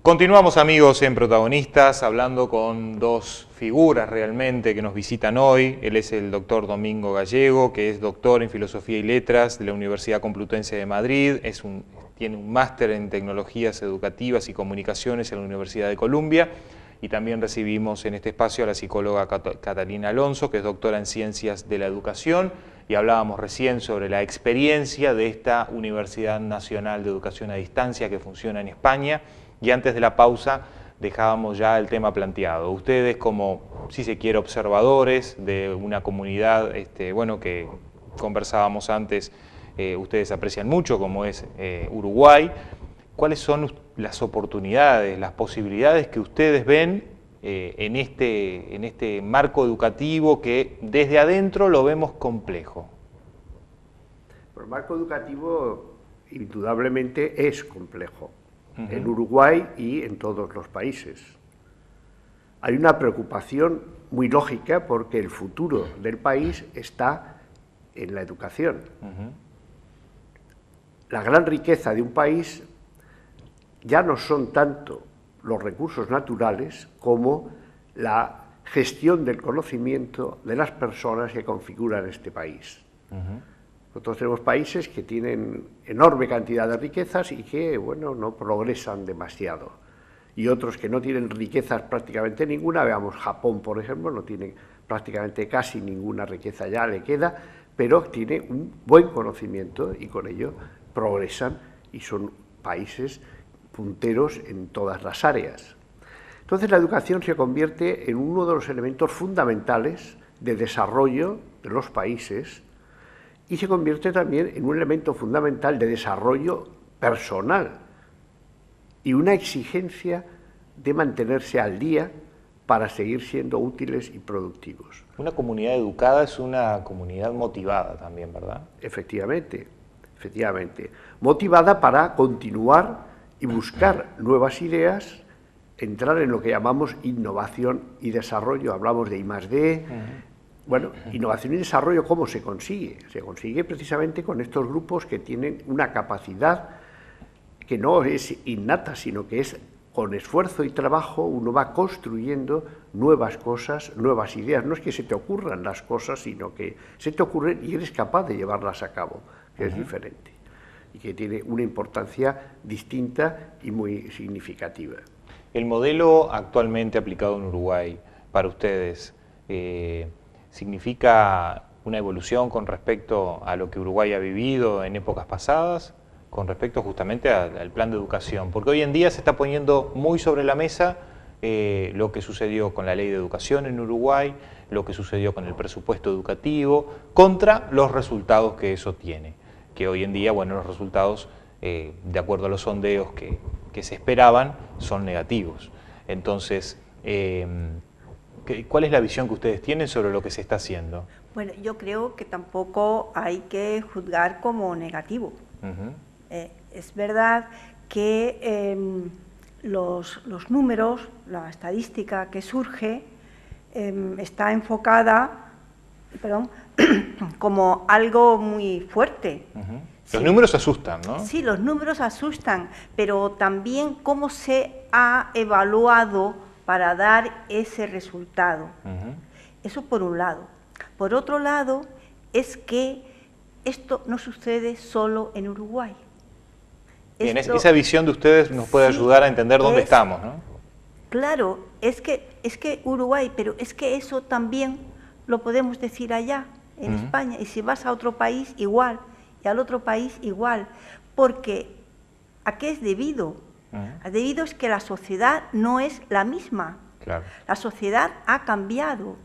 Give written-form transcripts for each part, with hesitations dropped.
Continuamos, amigos, en Protagonistas, hablando con dos figuras realmente que nos visitan hoy. Él es el doctor Domingo Gallego, que es doctor en Filosofía y Letras de la Universidad Complutense de Madrid. Tiene un máster en Tecnologías Educativas y Comunicaciones en la Universidad de Columbia. Y también recibimos en este espacio a la psicóloga Catalina Alonso, que es doctora en Ciencias de la Educación. Y hablábamos recién sobre la experiencia de esta Universidad Nacional de Educación a Distancia que funciona en España. Y antes de la pausa dejábamos ya el tema planteado. Ustedes como, si se quiere, observadores de una comunidad, bueno, que conversábamos antes, ustedes aprecian mucho, como es Uruguay. ¿Cuáles son las oportunidades, las posibilidades que ustedes ven en este marco educativo que desde adentro lo vemos complejo? El marco educativo indudablemente es complejo. En Uruguay y en todos los países. Hay una preocupación muy lógica porque el futuro del país está en la educación. La gran riqueza de un país ya no son tanto los recursos naturales como la gestión del conocimiento de las personas que configuran este país. Nosotros tenemos países que tienen enorme cantidad de riquezas y que, bueno, no progresan demasiado. Y otros que no tienen riquezas prácticamente ninguna, veamos Japón, por ejemplo, no tiene prácticamente casi ninguna riqueza, ya le queda, pero tiene un buen conocimiento y con ello progresan y son países punteros en todas las áreas. Entonces la educación se convierte en uno de los elementos fundamentales de desarrollo de los países y se convierte también en un elemento fundamental de desarrollo personal y una exigencia de mantenerse al día para seguir siendo útiles y productivos. Una comunidad educada es una comunidad motivada también, ¿verdad? Efectivamente, efectivamente. Motivada para continuar y buscar nuevas ideas, entrar en lo que llamamos innovación y desarrollo. Hablamos de I+D. Bueno, innovación y desarrollo, ¿cómo se consigue? Se consigue precisamente con estos grupos que tienen una capacidad que no es innata, sino que es con esfuerzo y trabajo uno va construyendo nuevas cosas, nuevas ideas. No es que se te ocurran las cosas, sino que se te ocurren y eres capaz de llevarlas a cabo, que es diferente y que tiene una importancia distinta y muy significativa. El modelo actualmente aplicado en Uruguay para ustedes, ¿significa una evolución con respecto a lo que Uruguay ha vivido en épocas pasadas, con respecto justamente al plan de educación? Porque hoy en día se está poniendo muy sobre la mesa lo que sucedió con la ley de educación en Uruguay, lo que sucedió con el presupuesto educativo, contra los resultados que eso tiene. Que hoy en día, bueno, los resultados, de acuerdo a los sondeos que se esperaban, son negativos. Entonces, ¿cuál es la visión que ustedes tienen sobre lo que se está haciendo? Bueno, yo creo que tampoco hay que juzgar como negativo. Es verdad que los números, la estadística que surge, está enfocada, como algo muy fuerte. Los números asustan, ¿no? Sí, los números asustan, pero también cómo se ha evaluado para dar ese resultado. Eso por un lado. Por otro lado, es que esto no sucede solo en Uruguay. Bien, esa visión de ustedes nos puede ayudar a entender dónde estamos, ¿no? Claro, es que Uruguay, pero es que eso también lo podemos decir allá, en España, y si vas a otro país, igual, y al otro país, igual, porque ¿a qué es debido? Debido es que la sociedad no es la misma. Claro. La sociedad ha cambiado.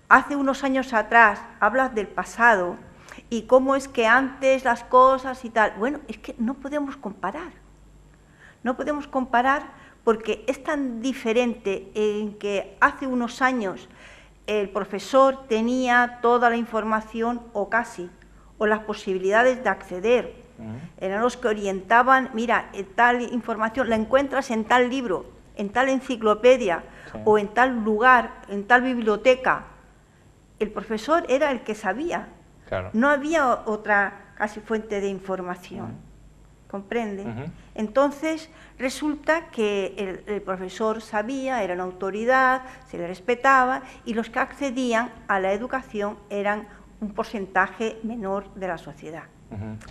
Hace unos años atrás, hablas del pasado, y cómo es que antes las cosas y tal. Bueno, es que no podemos comparar. No podemos comparar porque es tan diferente en que hace unos años el profesor tenía toda la información o casi, o las posibilidades de acceder. Eran los que orientaban, mira, tal información la encuentras en tal libro, en tal enciclopedia, o en tal lugar, en tal biblioteca. El profesor era el que sabía. Claro. No había otra casi fuente de información. ¿comprende? Entonces resulta que el profesor sabía, era una autoridad, se le respetaba, y los que accedían a la educación eran un porcentaje menor de la sociedad.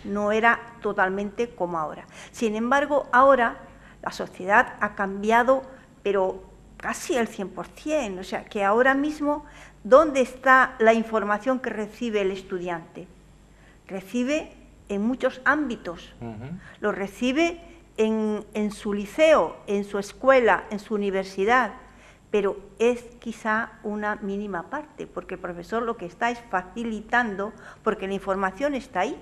No era totalmente como ahora. Sin embargo, ahora la sociedad ha cambiado, pero casi al 100%. O sea, que ahora mismo, ¿dónde está la información que recibe el estudiante? Recibe en muchos ámbitos. Lo recibe en su liceo, en su escuela, en su universidad, pero es quizá una mínima parte, porque el profesor lo que está es facilitando, porque la información está ahí.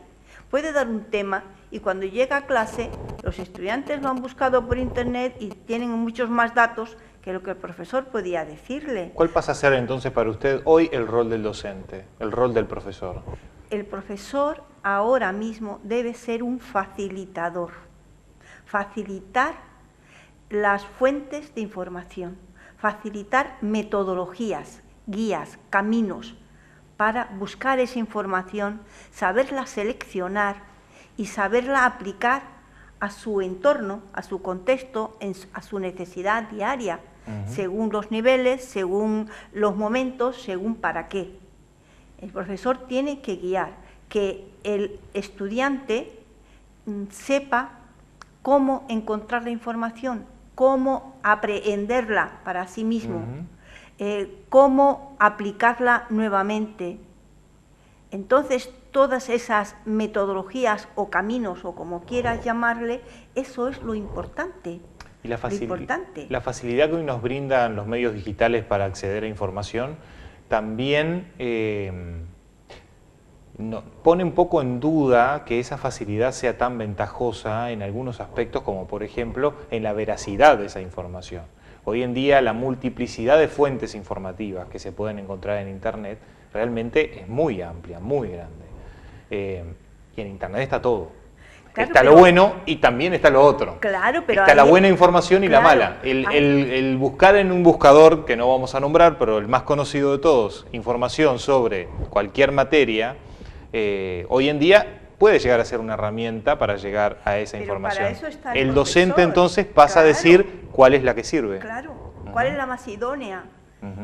Puede dar un tema y cuando llega a clase los estudiantes lo han buscado por internet y tienen muchos más datos que lo que el profesor podía decirle. ¿Cuál pasa a ser entonces para usted hoy el rol del docente, el rol del profesor? El profesor ahora mismo debe ser un facilitador, facilitar las fuentes de información, facilitar metodologías, guías, caminos, para buscar esa información, saberla seleccionar y saberla aplicar a su entorno, a su contexto, a su necesidad diaria, según los niveles, según los momentos, según para qué. El profesor tiene que guiar, que el estudiante sepa cómo encontrar la información, cómo aprehenderla para sí mismo, cómo aplicarla nuevamente. Entonces, todas esas metodologías o caminos, o como quieras llamarle, eso es lo importante. Y la facilidad que hoy nos brindan los medios digitales para acceder a información también pone un poco en duda que esa facilidad sea tan ventajosa en algunos aspectos como, por ejemplo, en la veracidad de esa información. Hoy en día la multiplicidad de fuentes informativas que se pueden encontrar en Internet realmente es muy amplia, muy grande. Y en Internet está todo. Claro, está lo bueno y también está lo otro. Claro, pero está la buena información y la mala. El buscar en un buscador, que no vamos a nombrar, pero el más conocido de todos, información sobre cualquier materia, hoy en día puede llegar a ser una herramienta para llegar a esa información. Para eso está el docente entonces pasa a decir cuál es la que sirve. Claro, cuál es la más idónea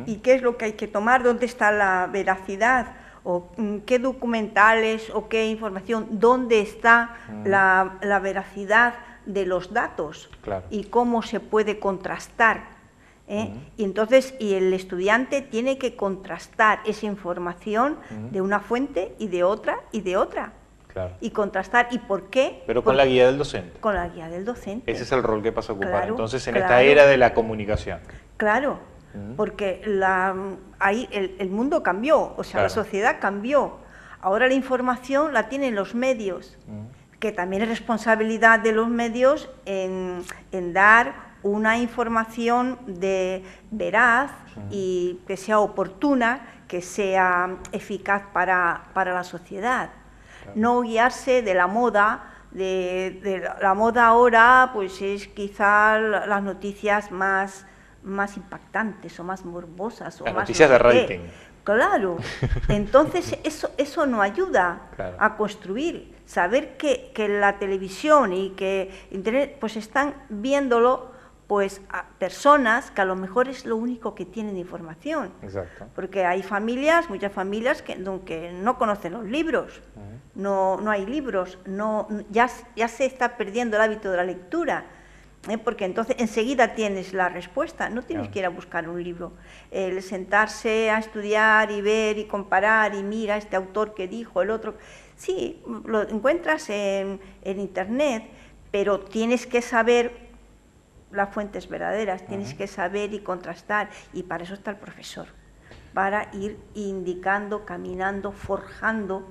y qué es lo que hay que tomar, dónde está la veracidad, o qué documentales o qué información, dónde está la veracidad de los datos y cómo se puede contrastar. Y entonces el estudiante tiene que contrastar esa información de una fuente y de otra y de otra. Claro. Y contrastar, ¿y por qué? Pero con la guía del docente. Con la guía del docente. Ese es el rol que pasa a ocupar, claro, entonces, en esta era de la comunicación. Claro, porque ahí el mundo cambió, o sea, la sociedad cambió. Ahora la información la tienen los medios, que también es responsabilidad de los medios en dar una información veraz y que sea oportuna, que sea eficaz para la sociedad. Claro. No guiarse de la moda, de la moda ahora pues es quizá las noticias más impactantes o más morbosas. O las más noticias de rating. Claro, entonces eso no ayuda a construir. Saber que la televisión y que Internet pues están viéndolo pues a personas que a lo mejor es lo único que tienen de información. Exacto. Porque hay familias, muchas familias que no conocen los libros, no hay libros, ya se está perdiendo el hábito de la lectura, porque entonces enseguida tienes la respuesta, no tienes que ir a buscar un libro. El sentarse a estudiar y ver y comparar y mira este autor que dijo, el otro, sí, lo encuentras en Internet, pero tienes que saber las fuentes verdaderas, tienes que saber y contrastar, y para eso está el profesor, para ir indicando, caminando, forjando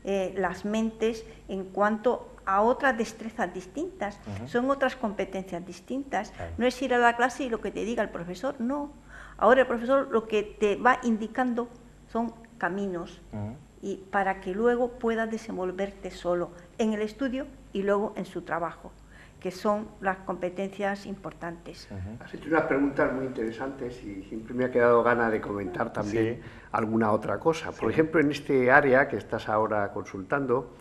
las mentes en cuanto a otras destrezas distintas, son otras competencias distintas. No es ir a la clase y lo que te diga el profesor, no. Ahora el profesor lo que te va indicando son caminos, y para que luego puedas desenvolverte solo en el estudio y luego en su trabajo. que son las competencias importantes. Has hecho unas preguntas muy interesantes y siempre me ha quedado gana de comentar también alguna otra cosa. Por ejemplo, en este área que estás ahora consultando,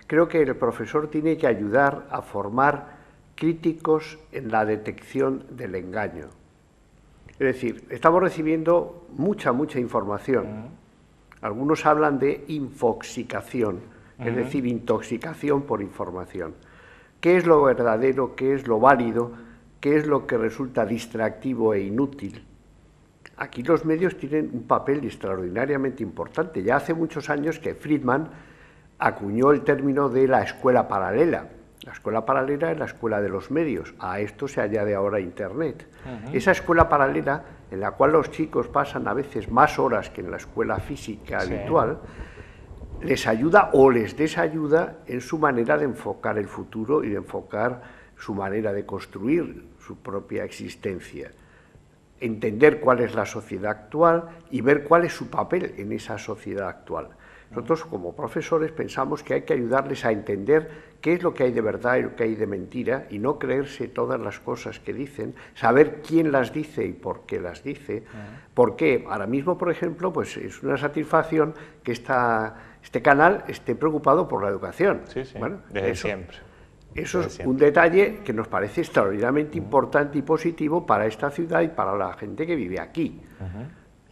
creo que el profesor tiene que ayudar a formar críticos en la detección del engaño. Es decir, estamos recibiendo mucha información. Algunos hablan de infoxicación, es decir, intoxicación por información. ¿Qué es lo verdadero? ¿Qué es lo válido? ¿Qué es lo que resulta distractivo e inútil? Aquí los medios tienen un papel extraordinariamente importante. Ya hace muchos años que Friedman acuñó el término de la escuela paralela. La escuela paralela es la escuela de los medios. A esto se añade ahora Internet. Esa escuela paralela, en la cual los chicos pasan a veces más horas que en la escuela física habitual, les ayuda o les desayuda en su manera de enfocar el futuro y de enfocar su manera de construir su propia existencia. Entender cuál es la sociedad actual y ver cuál es su papel en esa sociedad actual. Nosotros, como profesores, pensamos que hay que ayudarles a entender qué es lo que hay de verdad y lo que hay de mentira y no creerse todas las cosas que dicen, saber quién las dice y por qué las dice. ¿Por qué? Ahora mismo, por ejemplo, pues es una satisfacción que este canal esté preocupado por la educación. Bueno, desde siempre. Eso es un detalle que nos parece extraordinariamente importante y positivo para esta ciudad y para la gente que vive aquí.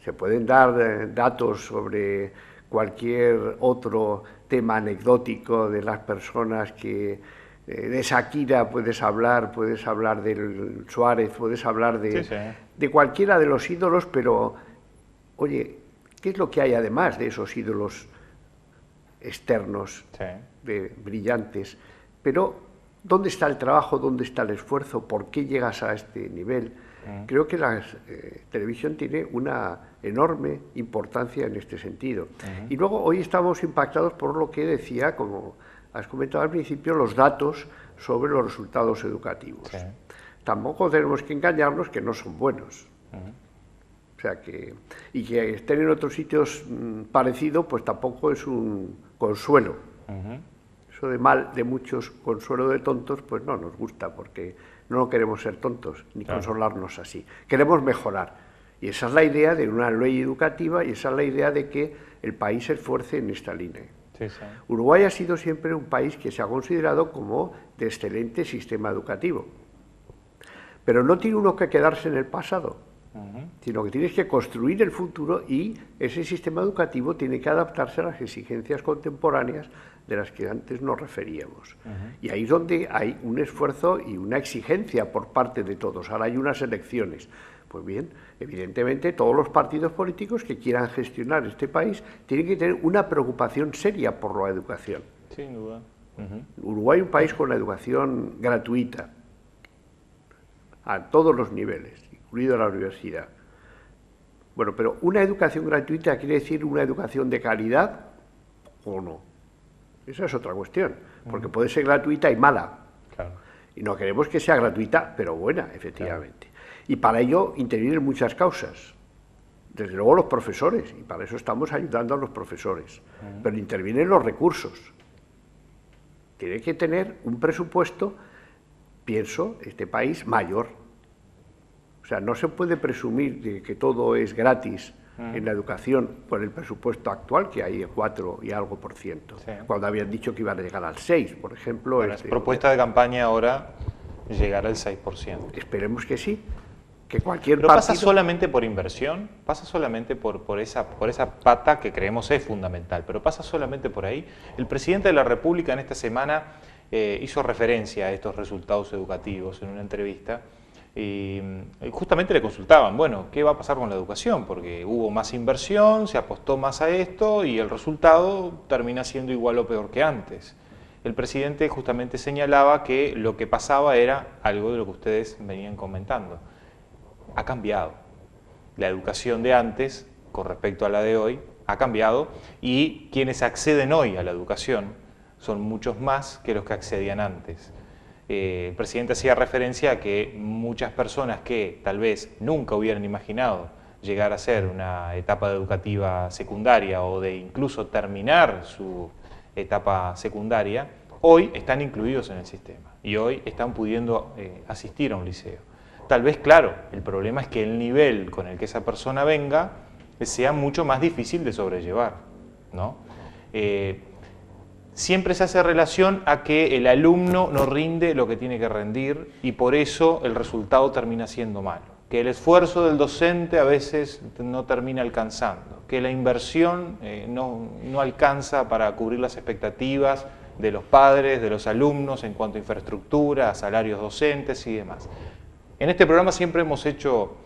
Se pueden dar datos sobre cualquier otro tema anecdótico de las personas que... de Shakira puedes hablar del Suárez, puedes hablar de cualquiera de los ídolos, pero, oye, ¿qué es lo que hay además de esos ídolos externos, brillantes? Pero, ¿dónde está el trabajo? ¿Dónde está el esfuerzo? ¿Por qué llegas a este nivel? Creo que la televisión tiene una enorme importancia en este sentido. Y luego hoy estamos impactados por lo que decía, como has comentado al principio, los datos sobre los resultados educativos. Tampoco tenemos que engañarnos que no son buenos. O sea que estén en otros sitios parecido, pues tampoco es un consuelo. Eso de muchos, consuelo de tontos, pues no nos gusta, porque no queremos ser tontos, ni consolarnos así. Queremos mejorar. Y esa es la idea de una ley educativa y esa es la idea de que el país se esfuerce en esta línea. Uruguay ha sido siempre un país que se ha considerado como de excelente sistema educativo. Pero no tiene uno que quedarse en el pasado, sino que tienes que construir el futuro y ese sistema educativo tiene que adaptarse a las exigencias contemporáneas de las que antes nos referíamos. Y ahí es donde hay un esfuerzo y una exigencia por parte de todos. Ahora hay unas elecciones. Pues bien, evidentemente todos los partidos políticos que quieran gestionar este país tienen que tener una preocupación seria por la educación. Sin duda. Uruguay es un país con la educación gratuita, a todos los niveles, incluido la universidad. Bueno, pero una educación gratuita quiere decir una educación de calidad o no. Esa es otra cuestión, porque puede ser gratuita y mala. Y no queremos que sea gratuita, pero buena, efectivamente. Y para ello intervienen muchas causas. Desde luego los profesores, y para eso estamos ayudando a los profesores. Pero intervienen los recursos. Tiene que tener un presupuesto, pienso, este país mayor. O sea, no se puede presumir de que todo es gratis en la educación por el presupuesto actual, que hay de 4 y algo por ciento. Cuando habían dicho que iban a llegar al 6, por ejemplo. Bueno, propuesta de campaña ahora llegar al 6%. Esperemos que sí. Que cualquier ¿Pero partido... pasa solamente por inversión? ¿Pasa solamente por esa pata que creemos es fundamental? ¿Pero pasa solamente por ahí? El presidente de la República en esta semana hizo referencia a estos resultados educativos en una entrevista y justamente le consultaban, bueno, ¿qué va a pasar con la educación? Porque hubo más inversión, se apostó más a esto y el resultado termina siendo igual o peor que antes. El presidente justamente señalaba que lo que pasaba era algo de lo que ustedes venían comentando. Ha cambiado. La educación de antes, con respecto a la de hoy, ha cambiado y quienes acceden hoy a la educación son muchos más que los que accedían antes. El presidente hacía referencia a que muchas personas que tal vez nunca hubieran imaginado llegar a ser una etapa educativa secundaria o de incluso terminar su etapa secundaria, hoy están incluidos en el sistema. y hoy están pudiendo asistir a un liceo. Tal vez, claro, el problema es que el nivel con el que esa persona venga sea mucho más difícil de sobrellevar, ¿no? Siempre se hace relación a que el alumno no rinde lo que tiene que rendir y por eso el resultado termina siendo malo. Que el esfuerzo del docente a veces no termina alcanzando, que la inversión no alcanza para cubrir las expectativas de los padres, de los alumnos en cuanto a infraestructura, a salarios docentes y demás. En este programa siempre hemos hecho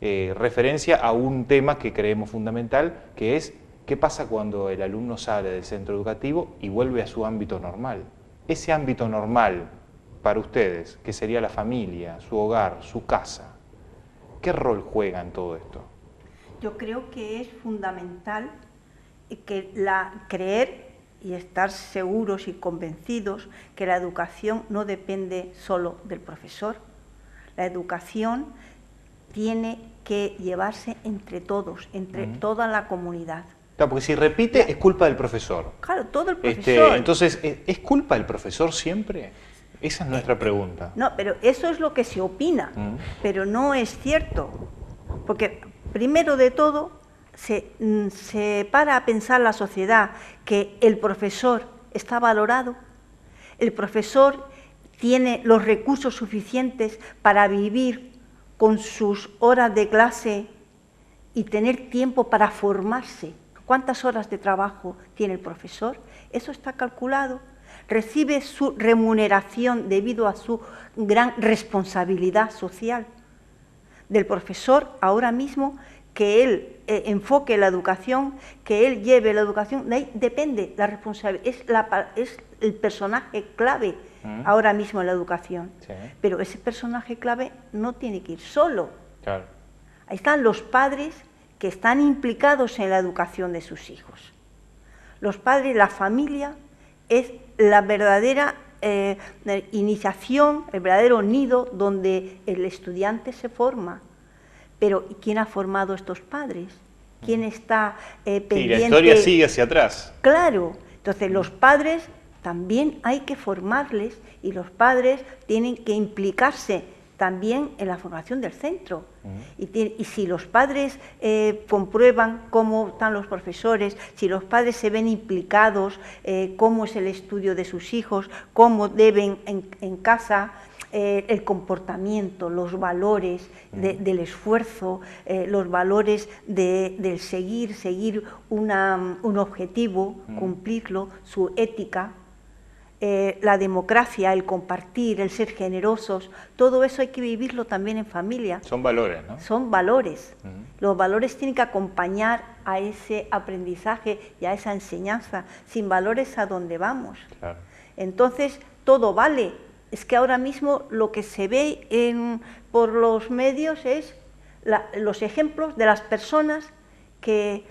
referencia a un tema que creemos fundamental, que es ¿qué pasa cuando el alumno sale del centro educativo y vuelve a su ámbito normal? Ese ámbito normal para ustedes, que sería la familia, su hogar, su casa, ¿qué rol juega en todo esto? Yo creo que es fundamental que creer y estar seguros y convencidos que la educación no depende solo del profesor. La educación tiene que llevarse entre todos, entre toda la comunidad. Claro, porque si repite es culpa del profesor. Claro, todo el profesor. Entonces, ¿es culpa del profesor siempre? Esa es nuestra pregunta. No, pero eso es lo que se opina, pero no es cierto. Porque primero de todo se para a pensar la sociedad que el profesor está valorado, el profesor tiene los recursos suficientes para vivir con sus horas de clase y tener tiempo para formarse. ¿Cuántas horas de trabajo tiene el profesor? Eso está calculado. Recibe su remuneración debido a su gran responsabilidad social. Del profesor ahora mismo que él enfoque la educación, que él lleve la educación, de ahí depende la responsabilidad, es el personaje clave ahora mismo en la educación. Sí. Pero ese personaje clave no tiene que ir solo. Claro. Ahí están los padres que están implicados en la educación de sus hijos. Los padres, la familia, es la verdadera iniciación, el verdadero nido donde el estudiante se forma. Pero ¿quién ha formado a estos padres? ¿Quién está pendiente? Y la historia sigue hacia atrás. Claro. Entonces los padres también hay que formarles y los padres tienen que implicarse también en la formación del centro. Y si los padres comprueban cómo están los profesores, si los padres se ven implicados, cómo es el estudio de sus hijos, cómo deben en casa, el comportamiento, los valores del esfuerzo, los valores del seguir un objetivo, cumplirlo, su ética, la democracia, el compartir, el ser generosos, todo eso hay que vivirlo también en familia. Son valores, ¿no? Son valores. Los valores tienen que acompañar a ese aprendizaje y a esa enseñanza. Sin valores, ¿a dónde vamos? Claro. Entonces, todo vale. Es que ahora mismo lo que se ve por los medios es los ejemplos de las personas que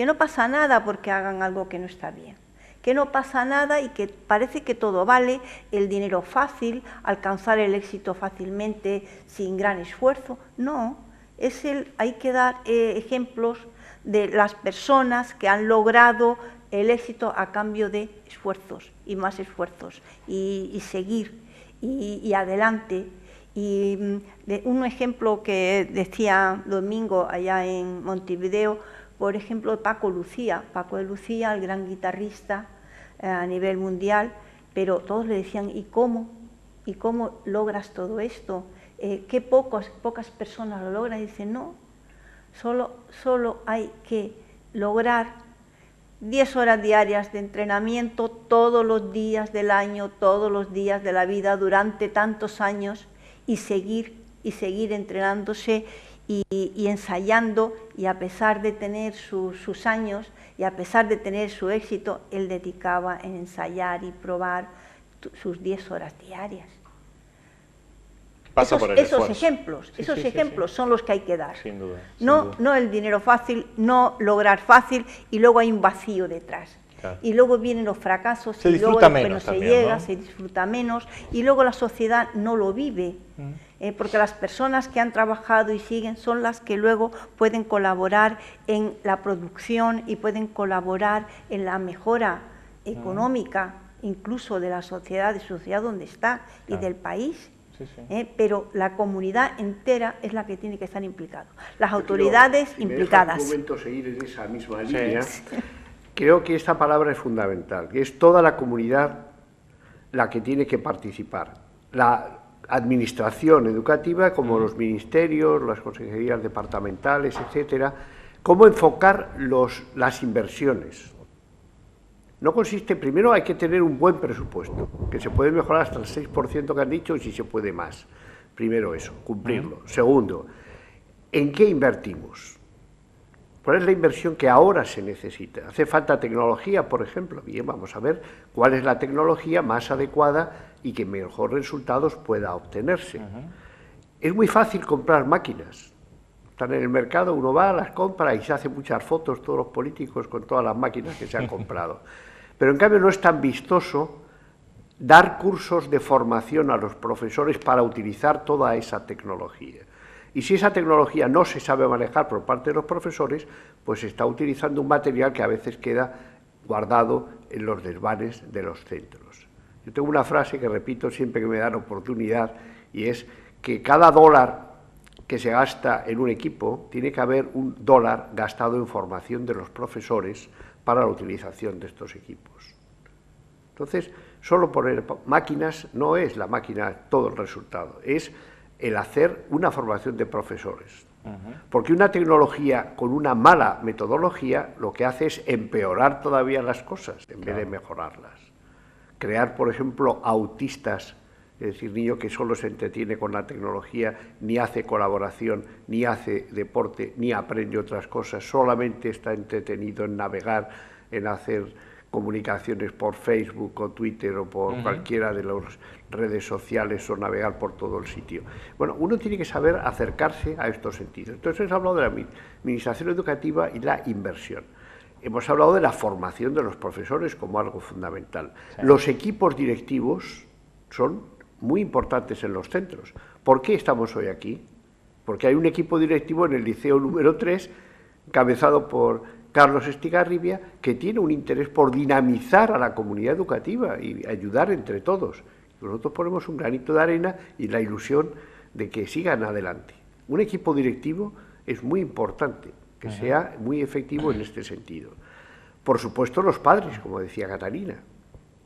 no pasa nada porque hagan algo que no está bien, que no pasa nada y que parece que todo vale, el dinero fácil, alcanzar el éxito fácilmente sin gran esfuerzo. No, hay que dar ejemplos de las personas que han logrado el éxito a cambio de esfuerzos y más esfuerzos y seguir. Y adelante. Y un ejemplo que decía Domingo allá en Montevideo, por ejemplo, Paco Lucía, el gran guitarrista a nivel mundial, pero todos le decían, ¿y cómo logras todo esto? ¿Qué pocas personas lo logran? Y dicen, no, solo hay que lograr 10 horas diarias de entrenamiento todos los días del año, todos los días de la vida, durante tantos años, y seguir entrenándose y ensayando, y a pesar de tener sus años, y a pesar de tener su éxito, él dedicaba en ensayar y probar sus 10 horas diarias. Pasa por el esos ejemplos son los que hay que dar. Sin duda. No el dinero fácil, no lograr fácil y luego hay un vacío detrás. Claro. Y luego vienen los fracasos y luego después no se llega, ¿no? Se disfruta menos y luego la sociedad no lo vive. Porque las personas que han trabajado y siguen son las que luego pueden colaborar en la producción y pueden colaborar en la mejora económica incluso de la sociedad donde está y del país. Sí, sí. Pero la comunidad entera es la que tiene que estar implicada. Las autoridades implicadas. Un momento seguir en esa misma línea. Creo que esta palabra es fundamental, que es toda la comunidad la que tiene que participar. La administración educativa, como los ministerios, las consejerías departamentales, etcétera, cómo enfocar las inversiones. No consiste, primero hay que tener un buen presupuesto, que se puede mejorar hasta el 6% que han dicho y si se puede más. Primero eso, cumplirlo. Segundo, ¿en qué invertimos? ¿Cuál es la inversión que ahora se necesita? ¿Hace falta tecnología, por ejemplo? Bien, vamos a ver cuál es la tecnología más adecuada y que mejores resultados pueda obtenerse. Es muy fácil comprar máquinas. Están en el mercado, uno va, las compra y se hace muchas fotos, todos los políticos, con todas las máquinas que se han comprado. Pero en cambio no es tan vistoso dar cursos de formación a los profesores para utilizar toda esa tecnología. Y si esa tecnología no se sabe manejar por parte de los profesores, pues se está utilizando un material que a veces queda guardado en los desvanes de los centros. Yo tengo una frase que repito siempre que me dan oportunidad y es que cada dólar que se gasta en un equipo, tiene que haber $1 gastado en formación de los profesores para la utilización de estos equipos. Entonces, solo poner máquinas no es la máquina todo el resultado, es el hacer una formación de profesores. Porque una tecnología con una mala metodología lo que hace es empeorar todavía las cosas en vez de mejorarlas. Crear, por ejemplo, autistas, es decir, niño que solo se entretiene con la tecnología, ni hace colaboración, ni hace deporte, ni aprende otras cosas, solamente está entretenido en navegar, en hacer comunicaciones por Facebook o Twitter o por cualquiera de las redes sociales o navegar por todo el sitio. Bueno, uno tiene que saber acercarse a estos sentidos. Entonces hemos hablado de la administración educativa y la inversión. Hemos hablado de la formación de los profesores como algo fundamental. Sí. Los equipos directivos son muy importantes en los centros. ¿Por qué estamos hoy aquí? Porque hay un equipo directivo en el liceo número 3, encabezado por Carlos Estigarribia, que tiene un interés por dinamizar a la comunidad educativa y ayudar entre todos. Nosotros ponemos un granito de arena y la ilusión de que sigan adelante. Un equipo directivo es muy importante, que sea muy efectivo en este sentido. Por supuesto, los padres, como decía Catalina.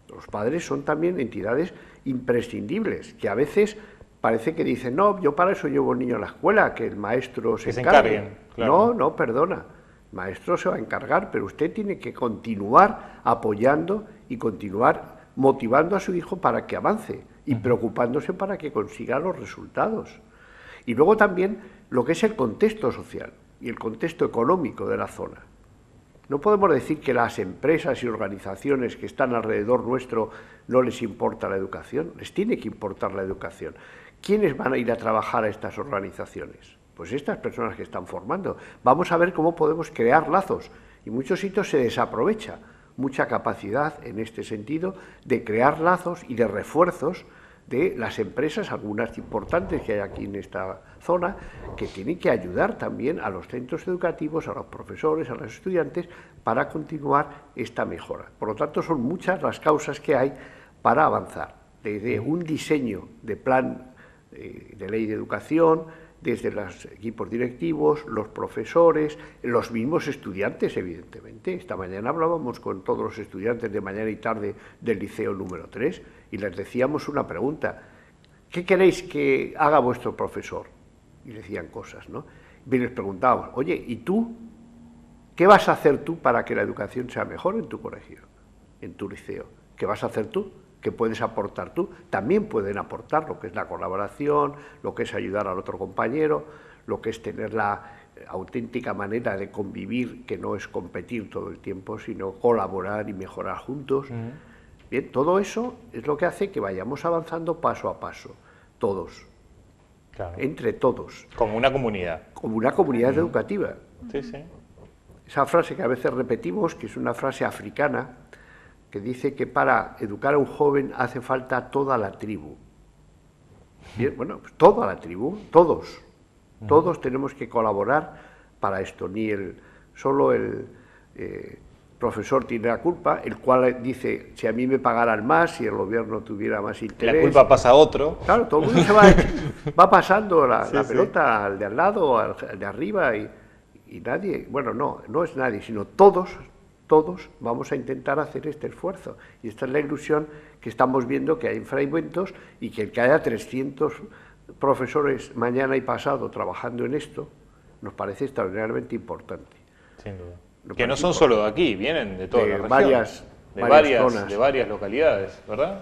Los padres son también entidades imprescindibles, que a veces parece que dicen, no, yo para eso llevo al niño a la escuela, que el maestro se encargue. Claro. No, perdona, el maestro se va a encargar, pero usted tiene que continuar apoyando y continuar motivando a su hijo para que avance y preocupándose para que consiga los resultados. Y luego también lo que es el contexto social y el contexto económico de la zona. No podemos decir que las empresas y organizaciones que están alrededor nuestro no les importa la educación, les tiene que importar la educación. ¿Quiénes van a ir a trabajar a estas organizaciones? Pues estas personas que están formando. Vamos a ver cómo podemos crear lazos. Y en muchos sitios se desaprovecha mucha capacidad en este sentido de crear lazos y de refuerzos de las empresas, algunas importantes que hay aquí en esta zona, que tienen que ayudar también a los centros educativos, a los profesores, a los estudiantes, para continuar esta mejora. Por lo tanto, son muchas las causas que hay para avanzar, desde un diseño de plan de ley de educación, desde los equipos directivos, los profesores, los mismos estudiantes, evidentemente. Esta mañana hablábamos con todos los estudiantes de mañana y tarde del liceo número 3 y les decíamos una pregunta: ¿qué queréis que haga vuestro profesor? Y decían cosas, ¿no? Y les preguntábamos, oye, ¿y tú? ¿Qué vas a hacer tú para que la educación sea mejor en tu colegio, en tu liceo? ¿Qué vas a hacer tú? ¿Qué puedes aportar tú? También pueden aportar lo que es la colaboración, lo que es ayudar al otro compañero, lo que es tener la auténtica manera de convivir, que no es competir todo el tiempo, sino colaborar y mejorar juntos. Bien, todo eso es lo que hace que vayamos avanzando paso a paso, todos, claro, entre todos. Como una comunidad. Como una comunidad educativa. Sí, sí. Esa frase que a veces repetimos, que es una frase africana, que dice que para educar a un joven hace falta toda la tribu. Bien, bueno, pues toda la tribu, todos tenemos que colaborar para esto, ni solo profesor tiene la culpa, el cual dice, si a mí me pagaran más, si el gobierno tuviera más interés... La culpa pasa a otro. Claro, todo el mundo va pasando la pelota al de al lado, al de arriba, y nadie, bueno, no es nadie, sino todos vamos a intentar hacer este esfuerzo. Y esta es la ilusión que estamos viendo que hay en Fraiventos, y que el que haya 300 profesores mañana y pasado trabajando en esto, nos parece extraordinariamente importante. Sin duda. Que no son solo de aquí, vienen de toda la región. Varias zonas. De varias localidades, ¿verdad?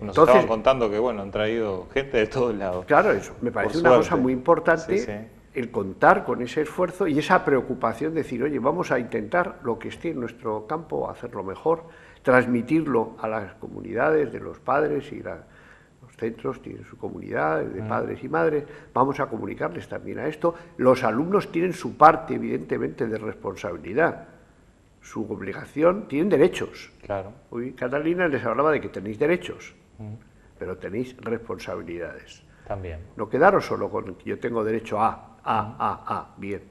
Nos Entonces, estaban contando que, bueno, han traído gente de todos lados. Claro, eso me parece una cosa muy importante, el contar con ese esfuerzo y esa preocupación de decir, oye, vamos a intentar lo que esté en nuestro campo, hacerlo mejor, transmitirlo a las comunidades de los padres y los centros tienen su comunidad de padres y madres, vamos a comunicarles también a esto. Los alumnos tienen su parte, evidentemente, de responsabilidad, su obligación, tienen derechos. Claro. Hoy Catalina les hablaba de que tenéis derechos, pero tenéis responsabilidades. También. No quedaros solo con que yo tengo derecho bien,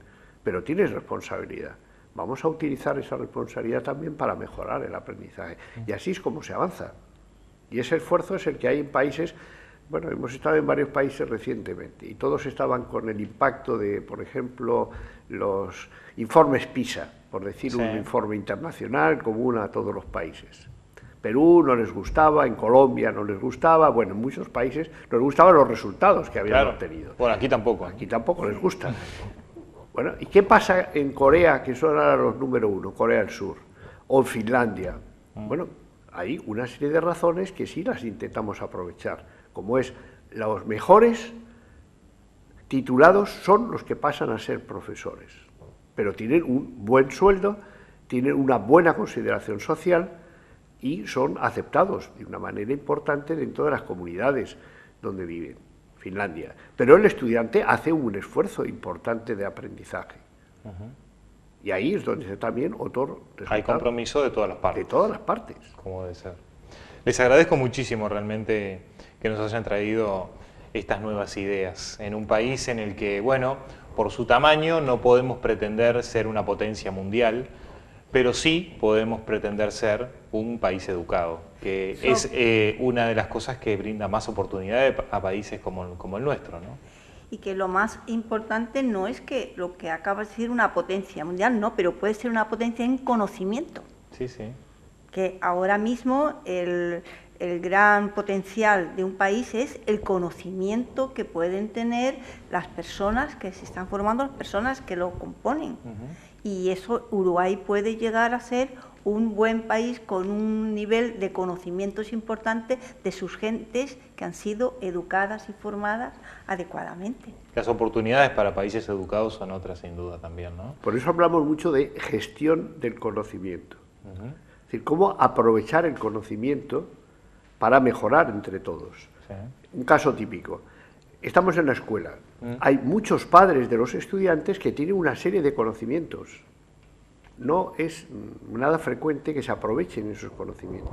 pero tienes responsabilidad. Vamos a utilizar esa responsabilidad también para mejorar el aprendizaje. Y así es como se avanza. Y ese esfuerzo es el que hay en países, bueno, hemos estado en varios países recientemente, y todos estaban con el impacto de, por ejemplo, los informes PISA, por decir un informe internacional común a todos los países. Perú no les gustaba, en Colombia no les gustaba, bueno, en muchos países no les gustaban los resultados que habían obtenido. Bueno, aquí tampoco. Aquí tampoco les gusta. Bueno, ¿y qué pasa en Corea, que son ahora los número 1, Corea del Sur, o en Finlandia? Bueno, hay una serie de razones que sí las intentamos aprovechar, como es, los mejores titulados son los que pasan a ser profesores, pero tienen un buen sueldo, tienen una buena consideración social y son aceptados de una manera importante dentro de las comunidades donde viven, Finlandia. Pero el estudiante hace un esfuerzo importante de aprendizaje. Y ahí es donde también otro resultado. Hay compromiso de todas las partes. De todas las partes. Como debe ser. Les agradezco muchísimo realmente que nos hayan traído estas nuevas ideas en un país en el que, bueno, por su tamaño no podemos pretender ser una potencia mundial, pero sí podemos pretender ser un país educado, que es una de las cosas que brinda más oportunidades a países como el nuestro, ¿no? Y que lo más importante no es que lo que acaba de decir una potencia mundial, no, pero puede ser una potencia en conocimiento. Sí, sí. Que ahora mismo el gran potencial de un país es el conocimiento que pueden tener las personas que se están formando, las personas que lo componen. Y eso, Uruguay puede llegar a ser un buen país con un nivel de conocimientos importante de sus gentes que han sido educadas y formadas adecuadamente. Las oportunidades para países educados son otras sin duda también, ¿no? Por eso hablamos mucho de gestión del conocimiento. Es decir, cómo aprovechar el conocimiento para mejorar entre todos. Sí. Un caso típico. Estamos en la escuela. Hay muchos padres de los estudiantes que tienen una serie de conocimientos. No es nada frecuente que se aprovechen esos conocimientos.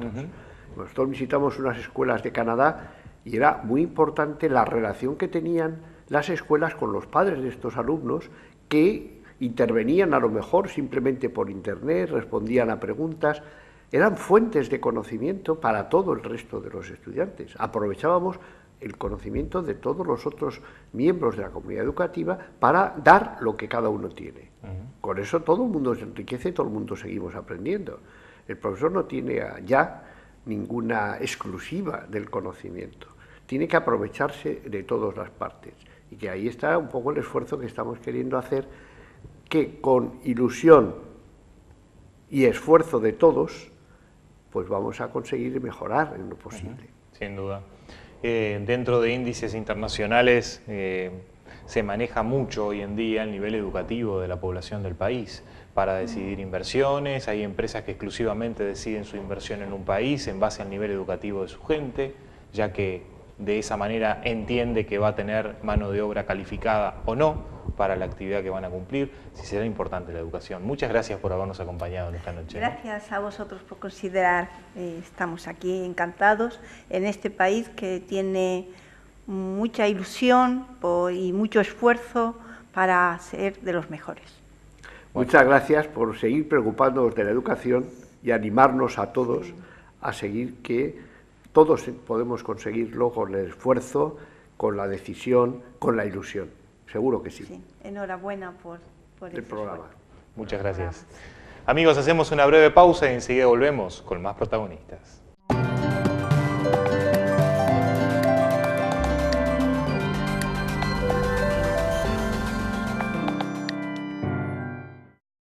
Nosotros visitamos unas escuelas de Canadá y era muy importante la relación que tenían las escuelas con los padres de estos alumnos, que intervenían a lo mejor simplemente por internet, respondían a preguntas, eran fuentes de conocimiento para todo el resto de los estudiantes. Aprovechábamos el conocimiento de todos los otros miembros de la comunidad educativa para dar lo que cada uno tiene. Con eso todo el mundo se enriquece y todo el mundo seguimos aprendiendo. El profesor no tiene ya ninguna exclusiva del conocimiento, tiene que aprovecharse de todas las partes, y que ahí está un poco el esfuerzo que estamos queriendo hacer, que con ilusión y esfuerzo de todos, pues vamos a conseguir mejorar en lo posible. Sin duda. Dentro de índices internacionales se maneja mucho hoy en día el nivel educativo de la población del país para decidir inversiones. Hay empresas que exclusivamente deciden su inversión en un país en base al nivel educativo de su gente, ya que de esa manera entiende que va a tener mano de obra calificada o no para la actividad que van a cumplir, si será importante la educación. Muchas gracias por habernos acompañado en esta noche. Gracias a vosotros por considerar, estamos aquí encantados en este país que tiene mucha ilusión y mucho esfuerzo para ser de los mejores. Muchas gracias por seguir preocupándonos de la educación y animarnos a todos a seguir, que todos podemos conseguirlo con el esfuerzo, con la decisión, con la ilusión. Seguro que sí. Sí, enhorabuena por el programa. Muchas gracias. Amigos, hacemos una breve pausa y enseguida volvemos con más protagonistas.